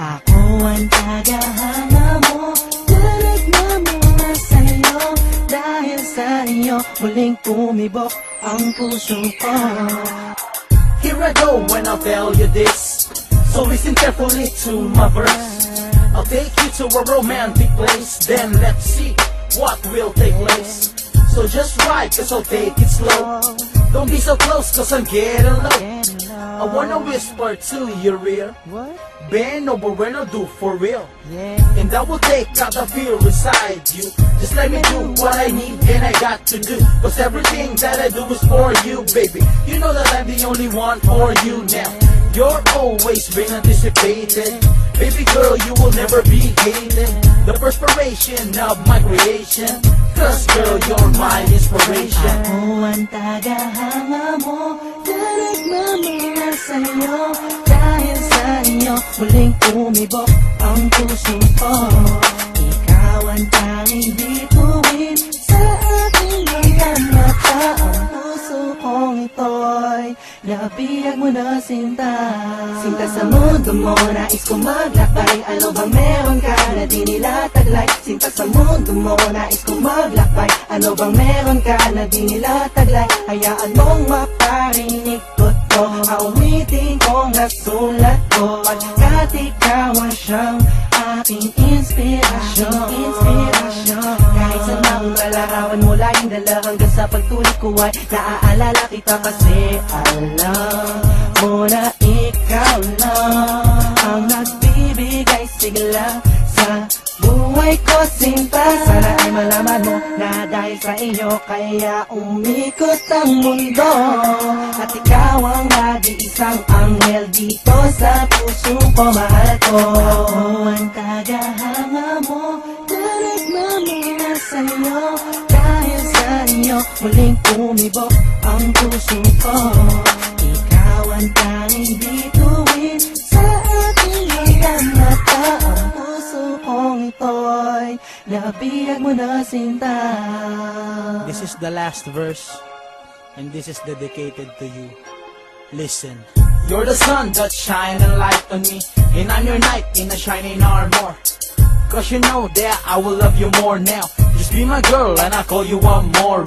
Ako ang tagahanga mo, nagmamahal sa'yo. Dahil sa iyo, muling tumibok ang puso ko. Here I go when I tell you this, so listen carefully to my verse. I'll take you to a romantic place, then let's see what will take place. So just ride, cause I'll take it slow. Don't be so close, cause I'm getting low. I wanna whisper to your ear, bend over when I do for real. And I will take out the fear inside you. Just let me do what I need and I got to do, cause everything that I do is for you, baby. You know that I'm the only one for you now. You're always been anticipated. Baby girl, you will never be hated. The perspiration of my creation, cause girl, you're my inspiration. Ako ang tagahanga mo, nagmamahal sa'yo. Dahil sa iyo, muling tumibok ang puso ko. Ikaw ang tanging bituin sa aking mga mata. Ang puso kong ito'y nabiyag mo na sinta. Sinta sa mundo mo, nais kong maglakbay. Ano bang meron ka na di nila taglay? Sinta sa mundo mo, nais kong maglakbay. Ano bang meron ka na di nila taglay? Hayaan mong maparinig ko to, awitin kong nasulat ko. Pagkat ikaw ang siyang aking inspirasyon. Kahit saan akong lalarawan mo, laging dala hanggang sa pagtulog ko ay naaalala kita. Kasi alam mo na ikaw lang ang nagbibigay sigla sa buhay ko, sinta. Sana ay malaman mo na dahil sa iyo kaya umikot ang mundo. At ikaw ang nag-iisang anghel dito sa puso ko, mahal ko. Ako ang tagahanga mo, na nagmamahal sa'yo. Dahil sa iyo muling tumibok ang puso ko. Ikaw ang tanging bituin sa aking mga mata. Ang puso kong ito'y nabiyag mo na sinta. This is the last verse, and this is dedicated to you. Listen. You're the sun that shine and light on me, and I'm your knight in a shining armor. Cause you know that I will love you more now. Just be my girl and I'll call you amore.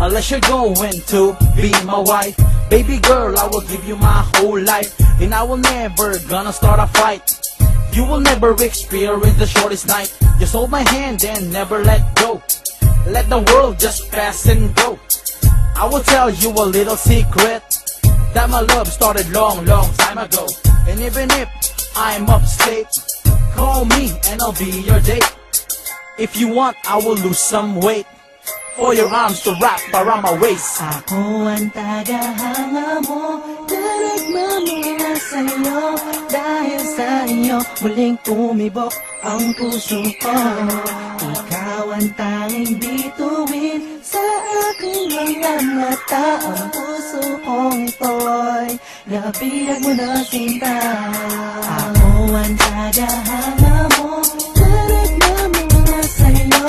Unless you're going to be my wife, baby girl, I will give you my whole life. And I will never gonna start a fight. You will never experience the shortest night. Just hold my hand and never let go. Let the world just pass and go. I will tell you a little secret, that my love started long time ago. And even if I'm upstate, call me and I'll be your date. If you want, I will lose some weight for your arms to wrap around my waist. Ako ang tagahanga mo, na nagmamahal sa'yo. Dahil sa iyo muling tumibok ang puso ko. Ikaw ang tanging bituin sa aking mga mata. Ang puso kong ito'y nabiyag mo na sinta. Ako ang tagahanga mo, na nagmamahal sa'yo.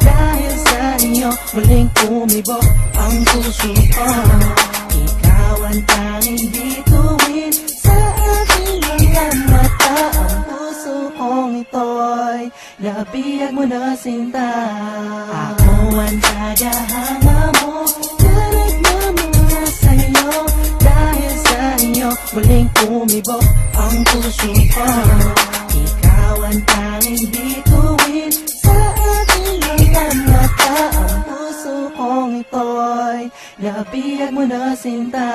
Dahil sa iyo muling tumibok ang puso ko. Ikaw ang tanging bituin sa aking mga mata. Ang puso kong ito'y nabiyag mo na sinta. Ako ang tagahanga mo, na nagmamahal sa'yo. Dahil sa iyo muling tumibok ang puso ko. Ikaw ang tanging bituin sa aking mga mata. Ang puso kong ito'y nabiyag mo na sinta.